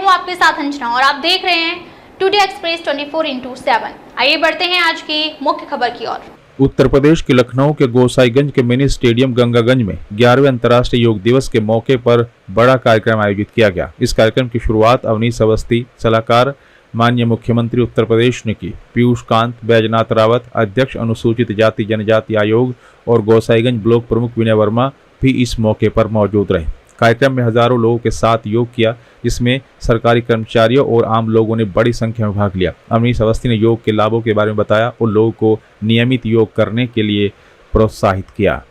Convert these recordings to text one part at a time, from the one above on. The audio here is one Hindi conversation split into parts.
हूं आपके साथ अंजना और आप देख रहे हैं टुडे एक्सप्रेस 24/7। आइए बढ़ते हैं आज की मुख्य खबर की ओर। उत्तर प्रदेश के लखनऊ के गोसाईगंज के मिनी स्टेडियम गंगागंज में 11वें अंतर्राष्ट्रीय योग दिवस के मौके पर बड़ा कार्यक्रम आयोजित किया गया। इस कार्यक्रम की शुरुआत अवनीश अवस्थी, सलाहकार माननीय मुख्यमंत्री उत्तर प्रदेश ने की। पीयूष कांत, बैजनाथ रावत, अध्यक्ष अनुसूचित जाति जनजाति आयोग और गोसाईगंज ब्लॉक प्रमुख विनय वर्मा भी इस मौके पर मौजूद रहे। कार्यक्रम में हजारों लोगों के साथ योग किया, जिसमें सरकारी कर्मचारियों और आम लोगों ने बड़ी संख्या में भाग लिया। अवनीश अवस्थी ने योग के लाभों के बारे में बताया और लोगों को नियमित योग करने के लिए प्रोत्साहित किया।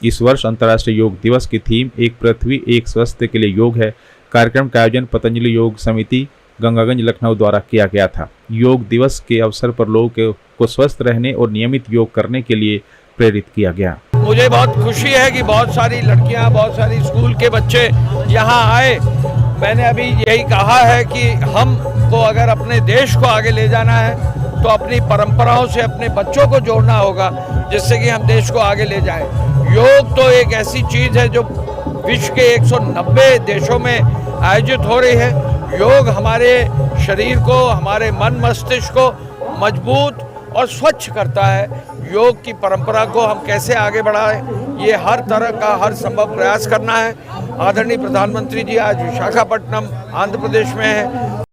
इस वर्ष अंतर्राष्ट्रीय योग दिवस की थीम एक पृथ्वी एक स्वास्थ्य के लिए योग है। कार्यक्रम का आयोजन पतंजलि योग समिति गंगागंज लखनऊ द्वारा किया गया था। योग दिवस के अवसर पर लोगों को स्वस्थ रहने और नियमित योग करने के लिए प्रेरित किया गया। मुझे बहुत खुशी है कि बहुत सारी लड़कियां, बहुत सारी स्कूल के बच्चे यहाँ आए। मैंने अभी यही कहा है कि हमको अगर अपने देश को आगे ले जाना है तो अपनी परंपराओं से अपने बच्चों को जोड़ना होगा, जिससे कि हम देश को आगे ले जाएं। योग तो एक ऐसी चीज़ है जो विश्व के 190 देशों में आयोजित हो रही है। योग हमारे शरीर को, हमारे मन मस्तिष्क को मजबूत और स्वच्छ करता है। योग की परंपरा को हम कैसे आगे बढ़ाएं, ये हर तरह का हर संभव प्रयास करना है। आदरणीय प्रधानमंत्री जी आज विशाखापट्टनम आंध्र प्रदेश में है,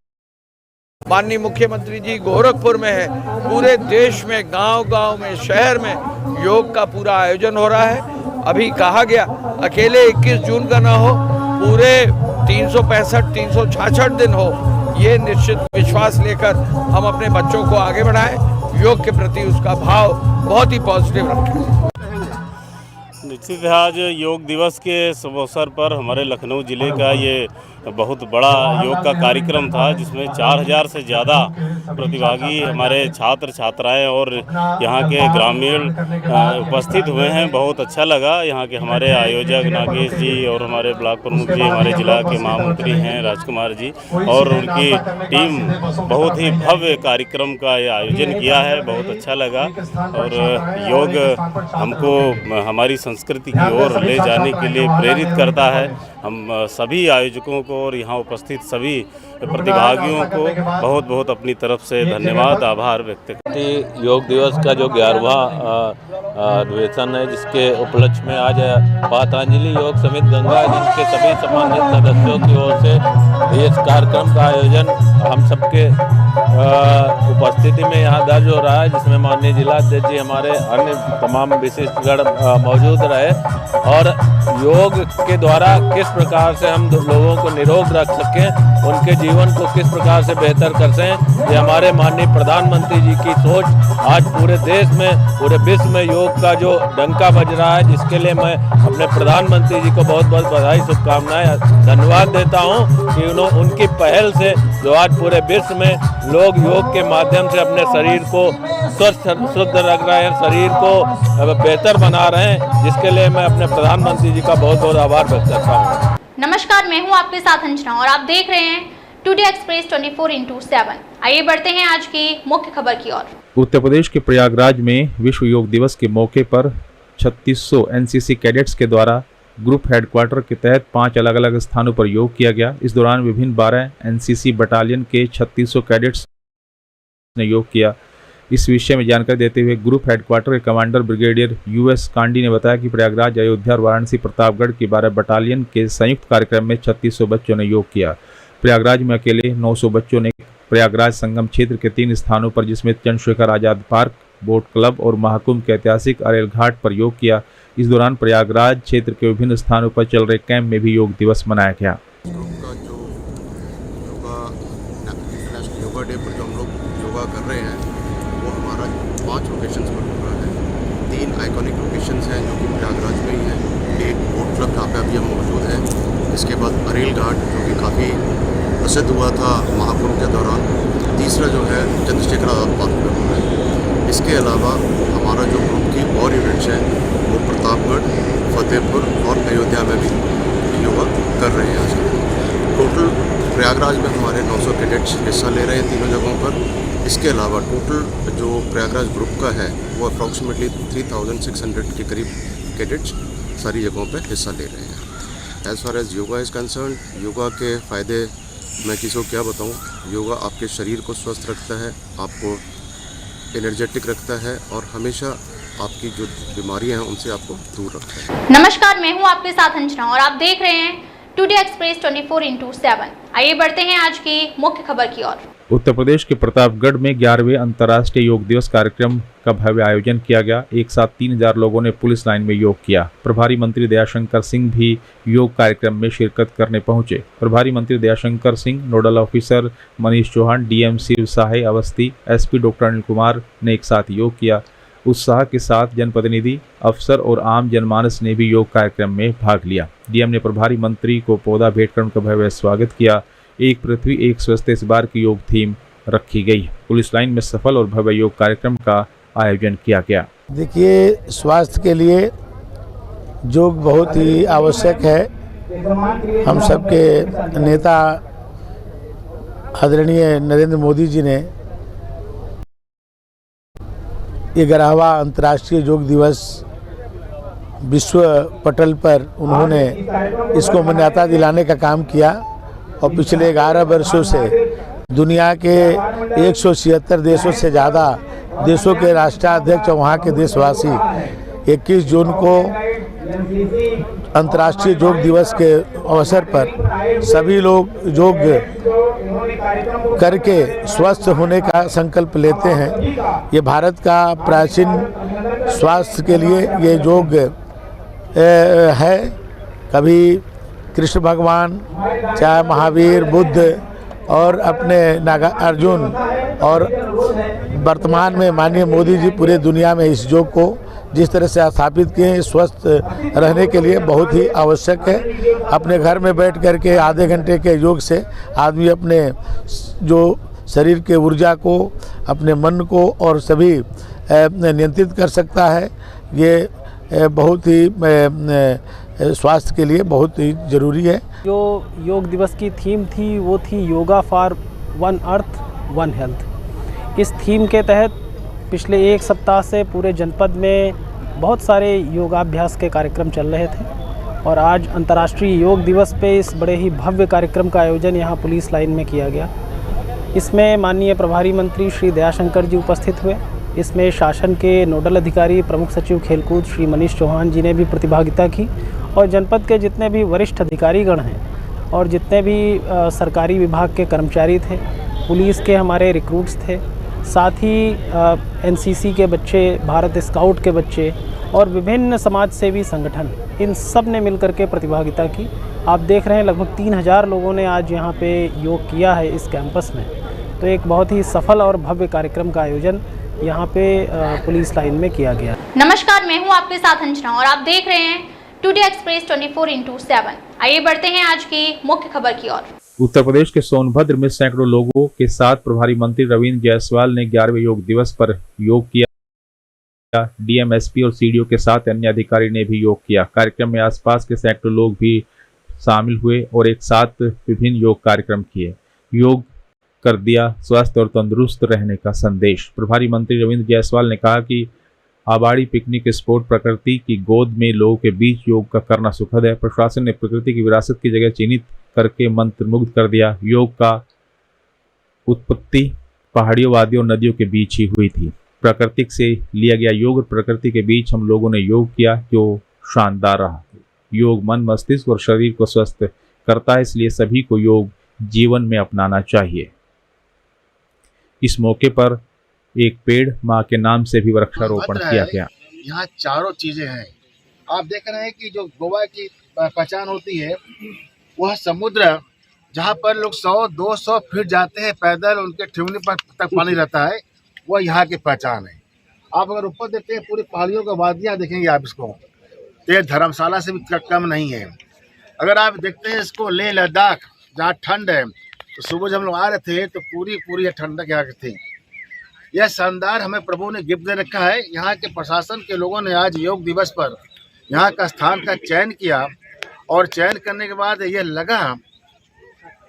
माननीय मुख्यमंत्री जी गोरखपुर में है। पूरे देश में गांव-गांव में, शहर में योग का पूरा आयोजन हो रहा है। अभी कहा गया अकेले 21 जून का ना हो, पूरे 366 दिन हो। ये निश्चित विश्वास लेकर हम अपने बच्चों को आगे बढ़ाएं, योग के प्रति उसका भाव बहुत ही पॉजिटिव रखें। निश्चित है, आज योग दिवस के शुभ अवसर पर हमारे लखनऊ ज़िले का ये बहुत बड़ा योग का कार्यक्रम था, जिसमें 4000 से ज़्यादा प्रतिभागी हमारे छात्र छात्राएं और यहाँ के ग्रामीण उपस्थित हुए हैं। बहुत अच्छा लगा। यहाँ के हमारे आयोजक नागेश जी और हमारे ब्लॉक प्रमुख जी, हमारे जिला के महामंत्री हैं राजकुमार जी और उनकी टीम बहुत ही भव्य कार्यक्रम का ये आयोजन किया है। बहुत अच्छा लगा और योग हमको हमारी संस्कृति की ओर ले जाने के लिए प्रेरित करता है। हम सभी आयोजकों को और यहाँ उपस्थित सभी प्रतिभागियों को बहुत बहुत अपनी तरफ से धन्यवाद, आभार व्यक्त करते हैं। योग दिवस का जो 11वां अधिवेशन है, जिसके उपलक्ष्य में आज पतंजलि योग समिति गंगा जिसके सभी सम्मानित सदस्यों की ओर से इस कार्यक्रम का आयोजन हम सबके उपस्थिति में यहाँ दर्ज हो रहा है, जिसमें माननीय जिलाध्यक्ष जी, हमारे अन्य तमाम विशिष्टगण मौजूद रहे और योग के द्वारा किस प्रकार से हम लोगों को निरोग रख सकें, उनके जीवन को किस प्रकार से बेहतर कर सकें, ये हमारे माननीय प्रधानमंत्री जी की सोच आज पूरे देश में, पूरे विश्व में योग का जो डंका बज रहा है, जिसके लिए मैं अपने प्रधानमंत्री जी को बहुत बहुत बधाई, शुभकामनाएं, धन्यवाद देता हूं कि उनकी पहल से जो आज पूरे विश्व में लोग योग के माध्यम से अपने शरीर को स्वस्थ शुद्ध रख रहे हैं, शरीर को बेहतर बना रहे हैं, जिसके लिए मैं अपने प्रधानमंत्री जी का बहुत बहुत आभार व्यक्त करता हूँ। नमस्कार, मैं हूं आपके साथ अंजना और आप देख रहे हैं टुडे एक्सप्रेस 24/7। आइए बढ़ते हैं आज की मुख्य खबर की ओर। उत्तर प्रदेश के प्रयागराज में विश्व योग दिवस के मौके पर 3600 एनसीसी कैडेट्स के द्वारा ग्रुप हेडक्वार्टर के तहत 5 अलग अलग स्थानों पर योग किया गया। इस दौरान विभिन्न 12 एनसीसी बटालियन के 3600 कैडेट्स ने योग किया। इस विषय में जानकारी देते हुए ग्रुप हेडक्वार्टर के कमांडर ब्रिगेडियर यूएस कांडी ने बताया कि प्रयागराज, अयोध्या और वाराणसी प्रतापगढ़ की 12 बटालियन के संयुक्त कार्यक्रम में 3600 बच्चों ने योग किया। प्रयागराज में अकेले 900 बच्चों ने प्रयागराज संगम क्षेत्र के 3 स्थानों पर, जिसमें Chandrashekhar Azad park, boat club और महाकुंभ के ऐतिहासिक अरेल घाट पर योग किया। इस दौरान प्रयागराज क्षेत्र के विभिन्न स्थानों पर चल रहे कैंप में भी योग दिवस मनाया गया। योगा डे पर जो हम लोग योगा कर रहे हैं वो हमारा 5 लोकेशंस पर हो रहा है। 3 आइकॉनिक लोकेशंस हैं जो कि प्रयागराज में ही हैं। एक बोट क्लब जहाँ पे अभी हम मौजूद हैं, इसके बाद अरेल घाट जो कि काफ़ी प्रसिद्ध हुआ था महाकुंभ के दौरान। तीसरा जो है चंद्रशेखर आजाद पार्क में हो रहा है। इसके अलावा हमारा जो ग्रुप की और यूनिट्स हैं वो प्रतापगढ़, फतेहपुर और अयोध्या में भी योगा कर रहे हैं। आज टोटल प्रयागराज में हमारे 900 कैडेट्स हिस्सा ले रहे हैं तीनों जगहों पर। इसके अलावा टोटल जो प्रयागराज ग्रुप का है वो अप्रॉक्सीमेटली 3600 के करीब कैडेट्स सारी जगहों पर हिस्सा ले रहे हैं। As far as yoga is concern, yoga के फ़ायदे मैं किसी को क्या बताऊं, योगा आपके शरीर को स्वस्थ रखता है, आपको एनर्जेटिक रखता है और हमेशा आपकी जो बीमारियां हैं उनसे आपको दूर रखता है। नमस्कार, मैं हूं आपके साथ अंजना और आप देख रहे हैं टुडे एक्सप्रेस 24/7। आइए बढ़ते हैं आज की मुख्य खबर की ओर। उत्तर प्रदेश के प्रतापगढ़ में 11वें अंतर्राष्ट्रीय योग दिवस कार्यक्रम का भव्य आयोजन किया गया। एक साथ 3000 लोगों ने पुलिस लाइन में योग किया। प्रभारी मंत्री दयाशंकर सिंह भी योग कार्यक्रम में शिरकत करने पहुंचे। प्रभारी मंत्री Dayashankar Singh, nodal officer Manish Chauhan, DM Shiv Sahay Awasthi, SP doctor Anil Kumar ने एक साथ योग किया। उत्साह के साथ जनप्रतिनिधि, अफसर और आम जनमानस ने भी योग कार्यक्रम में भाग लिया। डीएम ने प्रभारी मंत्री को पौधा भेंट कर उनका भव्य स्वागत किया। एक पृथ्वी एक स्वस्थ इस बार की योग थीम रखी गई। पुलिस लाइन में सफल और भव्य योग कार्यक्रम का आयोजन किया गया। देखिए, स्वास्थ्य के लिए योग बहुत ही आवश्यक है। हम सबके नेता आदरणीय नरेंद्र मोदी जी ने 11वां अंतर्राष्ट्रीय योग दिवस विश्व पटल पर उन्होंने इसको मान्यता दिलाने का काम किया और पिछले 11 वर्षों से दुनिया के 176 देशों से ज़्यादा देशों के राष्ट्राध्यक्ष और वहाँ के देशवासी 21 जून को अंतर्राष्ट्रीय योग दिवस के अवसर पर सभी लोग योग करके स्वस्थ होने का संकल्प लेते हैं। ये भारत का प्राचीन स्वास्थ्य के लिए ये योग है। कभी कृष्ण भगवान, चाहे महावीर, बुद्ध और अपने अर्जुन और वर्तमान में माननीय मोदी जी पूरे दुनिया में इस योग को जिस तरह से स्थापित किए हैं, स्वस्थ रहने के लिए बहुत ही आवश्यक है। अपने घर में बैठ कर के आधे घंटे के योग से आदमी अपने जो शरीर के ऊर्जा को, अपने मन को और सभी नियंत्रित कर सकता है। ये बहुत ही स्वास्थ्य के लिए बहुत ही ज़रूरी है। जो योग दिवस की थीम थी वो थी yoga for one earth one health. इस थीम के तहत पिछले एक सप्ताह से पूरे जनपद में बहुत सारे योगाभ्यास के कार्यक्रम चल रहे थे और आज अंतर्राष्ट्रीय योग दिवस पे इस बड़े ही भव्य कार्यक्रम का आयोजन यहाँ पुलिस लाइन में किया गया। इसमें माननीय प्रभारी मंत्री श्री दयाशंकर जी उपस्थित हुए। इसमें शासन के नोडल अधिकारी, प्रमुख सचिव खेलकूद श्री मनीष चौहान जी ने भी प्रतिभागिता की और जनपद के जितने भी वरिष्ठ अधिकारीगण हैं और जितने भी सरकारी विभाग के कर्मचारी थे, पुलिस के हमारे रिक्रूट्स थे, साथ ही एनसीसी के बच्चे, भारत स्काउट के बच्चे और विभिन्न समाज सेवी संगठन, इन सब ने मिलकर के प्रतिभागिता की। आप देख रहे हैं लगभग 3000 लोगों ने आज यहाँ पे योग किया है इस कैंपस में। तो एक बहुत ही सफल और भव्य कार्यक्रम का आयोजन यहाँ पे पुलिस लाइन में किया गया। नमस्कार, मैं हूँ आपके साथ अंजना और आप देख रहे हैं टुडे एक्सप्रेस 24/7। आइए बढ़ते हैं आज की मुख्य खबर की ओर। उत्तर प्रदेश के सोनभद्र में सैकड़ों लोगों के साथ प्रभारी मंत्री रविंद्र जायसवाल ने 11वें योग दिवस पर योग किया। डीएम, एसपी और सीडीओ के साथ अन्य अधिकारी ने भी योग किया। कार्यक्रम में आसपास के सैकड़ों लोग भी शामिल हुए और एक साथ विभिन्न योग कार्यक्रम किए। योग कर दिया स्वस्थ और तंदुरुस्त रहने का संदेश। प्रभारी मंत्री रविंद्र जायसवाल ने कहा कि आबाड़ी पिकनिक स्पॉट प्रकृति की गोद में लोगों के बीच योग का करना सुखद है। प्रशासन ने प्रकृति की विरासत की जगह चिन्हित करके मंत्रमुग्ध कर दिया। योग का उत्पत्ति पहाड़ियों, वादियों और नदियों के बीच ही हुई थी। प्राकृतिक से लिया गया योग और प्रकृति के बीच हम लोगों ने योग किया जो शानदार रहा। योग मन, मस्तिष्क और शरीर को स्वस्थ करता है, इसलिए सभी को योग जीवन में अपनाना चाहिए। इस मौके पर एक पेड़ माँ के नाम से भी वृक्षारोपण किया गया। यहाँ चारों चीजें हैं। आप देख रहे हैं कि जो गोवा की पहचान होती है वह समुद्र, जहाँ पर लोग 100-200 फीट जाते हैं पैदल, उनके ठेवनी पर तक पानी रहता है, वह यहाँ की पहचान है। आप अगर ऊपर देखते हैं पूरी पहाड़ियों का वादियाँ देखेंगे आप इसको, ये धर्मशाला से भी कम नहीं है। अगर आप देखते हैं इसको लेह लद्दाख, जहाँ ठंड है, तो सुबह जब हम लोग आ रहे थे तो पूरी ठंडक यहाँ की थी। यह शानदार हमें प्रभु ने गिफ्ट दे रखा है। यहाँ के प्रशासन के लोगों ने आज योग दिवस पर यहाँ का स्थान का चयन किया और चयन करने के बाद यह लगा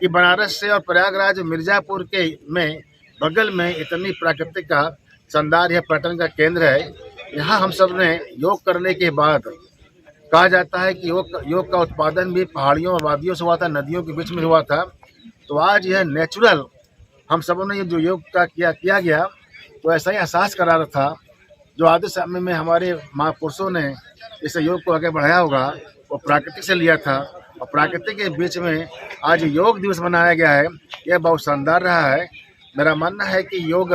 कि बनारस से और प्रयागराज मिर्ज़ापुर के में बगल में इतनी प्राकृतिक का शानदार यह पर्यटन का केंद्र है। यहाँ हम सब ने योग करने के बाद कहा जाता है कि योग का उत्पादन भी पहाड़ियों और वादियों से हुआ था, नदियों के बीच में हुआ था। तो आज यह नेचुरल हम सबों ने ये जो योग का किया गया, तो ऐसा ही एहसास करा रहा था जो आधे समय में हमारे महापुरुषों ने इस योग को आगे बढ़ाया होगा, वो प्राकृतिक से लिया था। और प्राकृतिक के बीच में आज योग दिवस मनाया गया है, यह बहुत शानदार रहा है। मेरा मानना है कि योग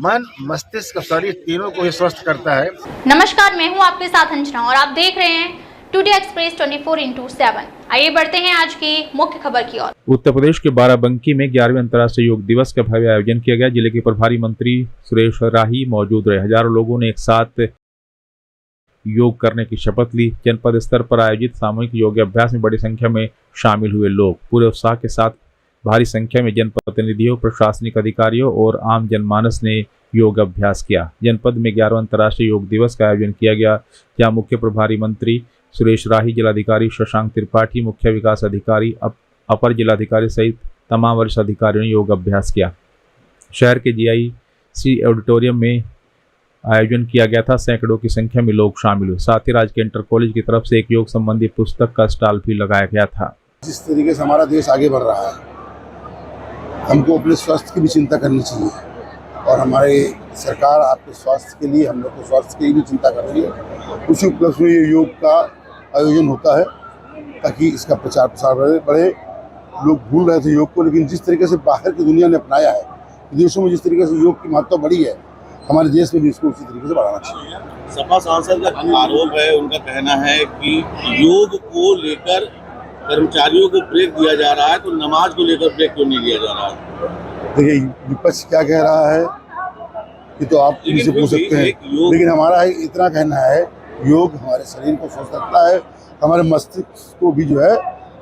मन, मस्तिष्क, शरीर तीनों को ही स्वस्थ करता है। नमस्कार, मैं हूं आपके साथ अंजना और आप देख रहे हैं टुडे एक्सप्रेस 24/7। आइए बढ़ते हैं आज की मुख्य खबर की ओर। उत्तर प्रदेश के बाराबंकी में 11वें अंतर्राष्ट्रीय योग दिवस का भव्य आयोजन किया गया। जिले के प्रभारी मंत्री सुरेश राही मौजूद रहे। हजारों लोगों ने एक साथ योग करने की शपथ ली। जनपद स्तर पर आयोजित सामूहिक योग अभ्यास में बड़ी संख्या में शामिल हुए लोग पूरे उत्साह के साथ भारी संख्या में जनप्रतिनिधियों, प्रशासनिक अधिकारियों और आम जनमानस ने योग अभ्यास किया। जनपद में 11वां अंतर्राष्ट्रीय योग दिवस का आयोजन किया गया, जहां मुख्य प्रभारी मंत्री सुरेश राही, जिलाधिकारी शशांक त्रिपाठी, मुख्य विकास अधिकारी, अपर जिलाधिकारी सहित तमाम वरिष्ठ अधिकारियों ने योग अभ्यास किया। शहर के GIC ऑडिटोरियम में आयोजन किया गया था। सैकड़ों की संख्या में लोग शामिल हुए। साथ ही राजकीय इंटर कॉलेज की तरफ से एक योग संबंधी पुस्तक का स्टॉल भी लगाया गया था। जिस तरीके से हमारा देश आगे बढ़ रहा है, हमको अपने स्वास्थ्य की भी चिंता करनी चाहिए और हमारी सरकार आपके स्वास्थ्य के लिए, हम लोग के स्वास्थ्य की भी चिंता कर रही है। उसी उपलक्ष्य में ये योग का आयोजन होता है ताकि इसका प्रचार प्रसार बढ़े। लोग भूल रहे थे योग को, लेकिन जिस तरीके से बाहर की दुनिया ने अपनाया है, विदेशों में जिस तरीके से योग की महत्ता बढ़ी है, हमारे देश में भी इसको उसी तरीके से बढ़ाना चाहिए। सपा सांसद का आरोप है, उनका कहना है कि योग को लेकर कर्मचारियों को ब्रेक दिया जा रहा है, तो नमाज को लेकर ब्रेक क्यों नहीं दिया जा रहा है? देखिए, विपक्ष क्या कह रहा है ये तो आप इनसे पूछ सकते हैं, लेकिन हमारा इतना कहना है, योग हमारे शरीर को स्वस्थ रखता है, हमारे मस्तिष्क को भी जो है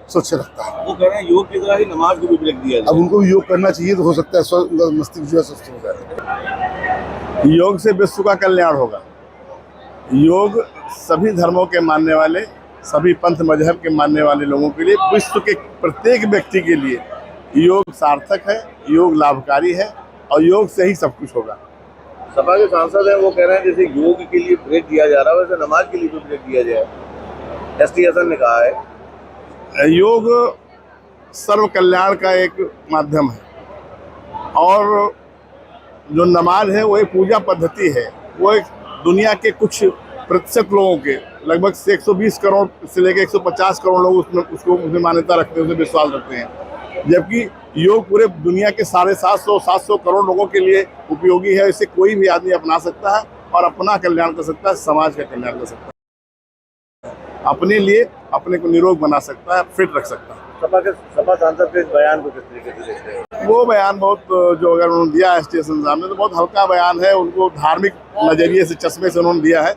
स्वच्छ रखता है। वो कह रहे हैं योग की तरह ही नमाज को भी ब्रेक दिया जाए। अब उनको भी योग करना चाहिए, तो हो सकता है मस्तिष्क जो है स्वस्थ हो जाए। योग से विश्व का कल्याण होगा। योग सभी धर्मों के मानने वाले, सभी पंथ मजहब के मानने वाले लोगों के लिए, विश्व के प्रत्येक व्यक्ति के लिए योग सार्थक है, योग लाभकारी है और योग से ही सब कुछ होगा। सपा के सांसद हैं, वो कह रहे हैं जैसे योग के लिए ब्रेक दिया जा रहा है, वैसे नमाज के लिए भी ब्रेक दिया जाए। ST हसन ने कहा है योग सर्व कल्याण का एक माध्यम है और जो नमाज है वो एक पूजा पद्धति है। वो एक दुनिया के कुछ प्रतिशत लोगों के, लगभग 120 करोड़ से लेकर 150 करोड़ लोग उसमें मान्यता रखते हैं, उसमें विश्वास रखते हैं, जबकि योग पूरे दुनिया के 750 करोड़ लोगों के लिए उपयोगी है। इसे कोई भी आदमी अपना सकता है और अपना कल्याण कर सकता है, समाज का कल्याण कर सकता है, अपने लिए अपने को निरोग बना सकता है, फिट रख सकता है। सपा सांसद के इस बयान को किस तरीके से देखते हैं? वो बयान बहुत, जो अगर उन्होंने दिया है ST हसन साहब ने, तो बहुत हल्का बयान है। उनको धार्मिक नजरिए से, चश्मे से उन्होंने दिया है।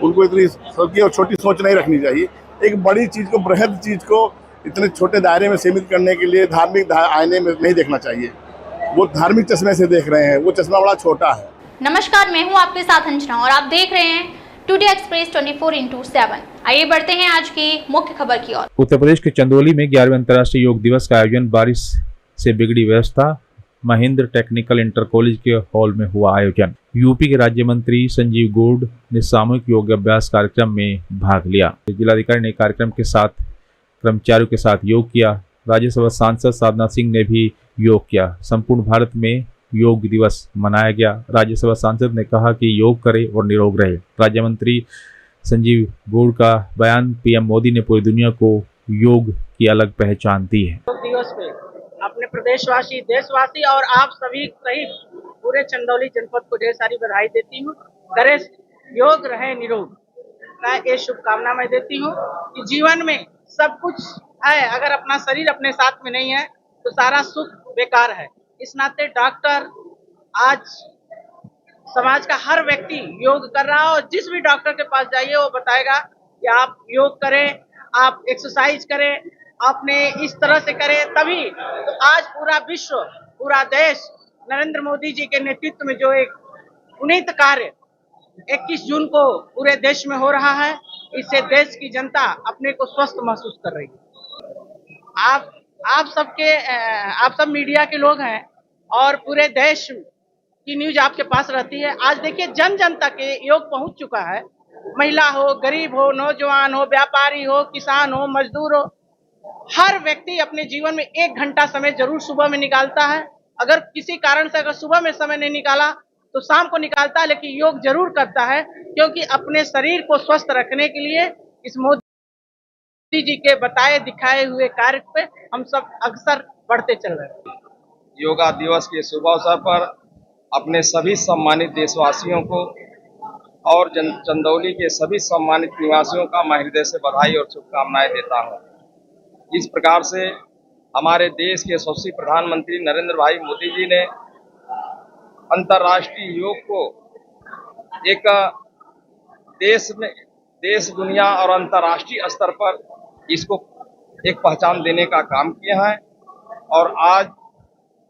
उनको इतनी हल्की और छोटी सोच नहीं रखनी चाहिए। एक बड़ी चीज को, बृहद चीज को इतने छोटे दायरे में सीमित करने के लिए धार्मिक आईने में नहीं देखना चाहिए। वो धार्मिक चश्मे से देख रहे हैं, वो चश्मा बड़ा छोटा है। नमस्कार, मैं हूं आपके साथ अंजना और आप देख रहे हैं टुडे एक्सप्रेस 24/7। आइए बढ़ते हैं आज की मुख्य खबर की ओर। उत्तर प्रदेश के चंदौली में 11वें अंतर्राष्ट्रीय योग दिवस का आयोजन। बारिश से बिगड़ी व्यवस्था, महेंद्र टेक्निकल इंटर कॉलेज के हॉल में हुआ आयोजन। यूपी के राज्य मंत्री संजीव गौड़ ने सामूहिक योग अभ्यास कार्यक्रम में भाग लिया। जिलाधिकारी ने कार्यक्रम के साथ कर्मचारियों के साथ योग किया। राज्यसभा सांसद साधना सिंह ने भी योग किया। संपूर्ण भारत में योग दिवस मनाया गया। राज्यसभा सांसद ने कहा कि योग करे और निरोग रहे। राज्य मंत्री संजीव गौड़ का बयान, PM मोदी ने पूरी दुनिया को योग की अलग पहचान दी है। योग दिवस पे अपने प्रदेशवासी, देशवासी और आप सभी सहित पूरे चंदौली जनपद को ढेर सारी बधाई देती हूँ। करे योग रहे निरोग का ये शुभकामना मैं देती हूँ कि जीवन में सब कुछ है, अगर अपना शरीर अपने साथ में नहीं है तो सारा सुख बेकार है। इस नाते डॉक्टर, आज समाज का हर व्यक्ति योग कर रहा है और जिस भी डॉक्टर के पास जाइए वो बताएगा कि आप योग करें, आप एक्सरसाइज करें, आपने इस तरह से करें, तभी तो आज पूरा विश्व, पूरा देश नरेंद्र मोदी जी के नेतृत्व में जो एक पुनीत कार्य 21 जून को पूरे देश में हो रहा है, इससे देश की जनता अपने को स्वस्थ महसूस कर रही है। आप सब मीडिया के लोग हैं और पूरे देश की न्यूज आपके पास रहती है। आज देखिए जन जन तक योग पहुंच चुका है। महिला हो, गरीब हो, नौजवान हो, व्यापारी हो, किसान हो, मजदूर हो, हर व्यक्ति अपने जीवन में 1 घंटा समय जरूर सुबह में निकालता है। अगर किसी कारण से अगर सुबह में समय नहीं निकाला तो शाम को निकालता है, लेकिन योग जरूर करता है, क्योंकि अपने शरीर को स्वस्थ रखने के लिए इस मोदी जी के बताए दिखाए हुए कार्य पे हम सब अक्सर बढ़ते चल रहे हैं। योगा दिवस के शुभ अवसर पर अपने सभी सम्मानित देशवासियों को और चंदौली के सभी सम्मानित निवासियों का मैं हृदय से बधाई और शुभकामनाएं देता हूं। इस प्रकार से हमारे देश के यशस्वी प्रधानमंत्री नरेंद्र भाई मोदी जी ने अंतर्राष्ट्रीय योग को एक देश दुनिया और अंतर्राष्ट्रीय स्तर पर इसको एक पहचान देने का काम किया है। और आज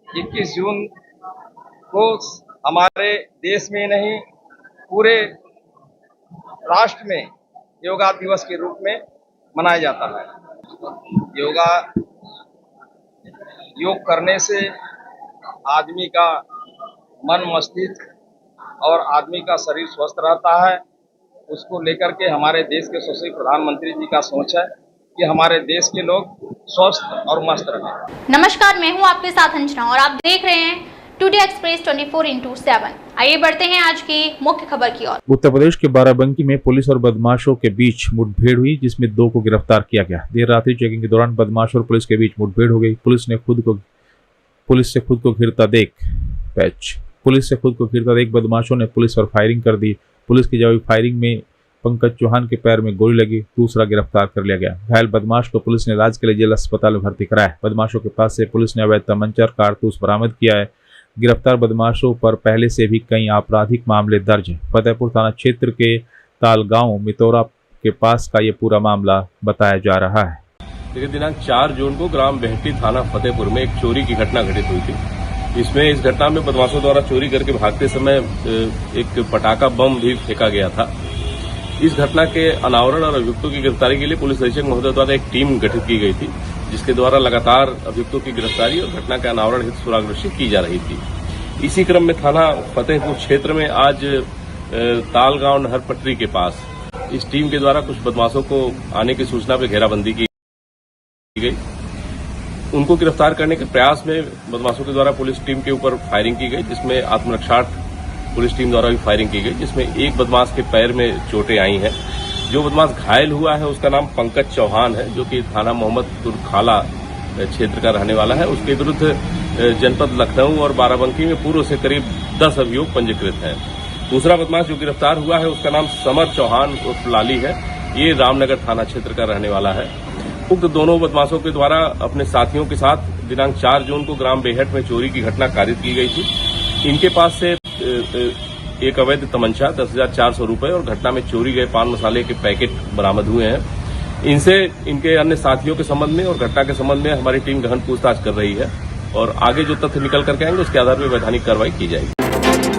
21 जून को हमारे देश में नहीं पूरे राष्ट्र में योगा दिवस के रूप में मनाया जाता है। योग करने से आदमी का मन मस्तिष्क और आदमी का शरीर स्वस्थ रहता है। उसको लेकर के हमारे देश के यशस्वी प्रधानमंत्री जी का सोच है कि हमारे देश के लोग स्वस्थ और मस्त रहें। नमस्कार, मैं हूं आपके साथ अंजना और आप देख रहे हैं टुडे एक्सप्रेस 24/7। आइए बढ़ते हैं आज की मुख्य खबर की ओर। उत्तर प्रदेश के बाराबंकी में पुलिस और बदमाशों के बीच मुठभेड़ हुई, जिसमें 2 को गिरफ्तार किया गया। देर रात्रि चेकिंग के दौरान बदमाशों और पुलिस के बीच मुठभेड़ हो गई। पुलिस से खुद को घिरता देख बदमाशों ने पुलिस पर फायरिंग कर दी। पुलिस की जवाबी फायरिंग में पंकज चौहान के पैर में गोली लगी, दूसरा गिरफ्तार कर लिया गया। घायल बदमाश को पुलिस ने इलाज के लिए जिला अस्पताल में भर्ती कराया। बदमाशों के पास से पुलिस ने अवैध तमंचा और कारतूस बरामद किया है। गिरफ्तार बदमाशों पर पहले से भी कई आपराधिक मामले दर्ज हैं। फतेहपुर थाना क्षेत्र के तालगांव मितौरा के पास का ये पूरा मामला बताया जा रहा है। देखिए, दिनांक 4 जून को ग्राम बेहटी थाना फतेहपुर में एक चोरी की घटना घटित हुई थी। इस घटना में बदमाशों द्वारा चोरी करके भागते समय एक पटाखा बम भी फेंका गया था। इस घटना के अनावरण और अभियुक्तों की गिरफ्तारी के लिए पुलिस अधीक्षक महोदय द्वारा एक टीम गठित की गई थी, जिसके द्वारा लगातार अभियुक्तों की गिरफ्तारी और घटना के अनावरण हेतु सुरागदर्शी की जा रही थी। इसी क्रम में थाना फतेहपुर क्षेत्र में आज तालगांव नहर पटरी के पास इस टीम के द्वारा कुछ बदमाशों को आने की सूचना पर घेराबंदी की गई। उनको गिरफ्तार करने के प्रयास में बदमाशों के द्वारा पुलिस टीम के ऊपर फायरिंग की गई, जिसमें आत्मरक्षार्थ पुलिस टीम द्वारा भी फायरिंग की गई, जिसमें एक बदमाश के पैर में चोटें आई हैं। जो बदमाश घायल हुआ है उसका नाम पंकज चौहान है, जो कि थाना मोहम्मदपुर खाला क्षेत्र का रहने वाला है। उसके विरुद्ध जनपद लखनऊ और बाराबंकी में पूर्व से करीब 10 अभियोग पंजीकृत हैं। दूसरा बदमाश जो गिरफ्तार हुआ है उसका नाम समर चौहान उर्फ लाली है। ये रामनगर थाना क्षेत्र का रहने वाला है। उक्त दोनों बदमाशों के द्वारा अपने साथियों के साथ दिनांक 4 जून को ग्राम बेहट में चोरी की घटना कारित की गई थी। इनके पास से एक अवैध तमंचा 10,400 रुपए और घटना में चोरी गए पान मसाले के पैकेट बरामद हुए हैं। इनसे इनके अन्य साथियों के संबंध में और घटना के संबंध में हमारी टीम गहन पूछताछ कर रही है और आगे जो तथ्य निकल करके आएंगे उसके आधार पर वैधानिक कार्रवाई की जाएगी।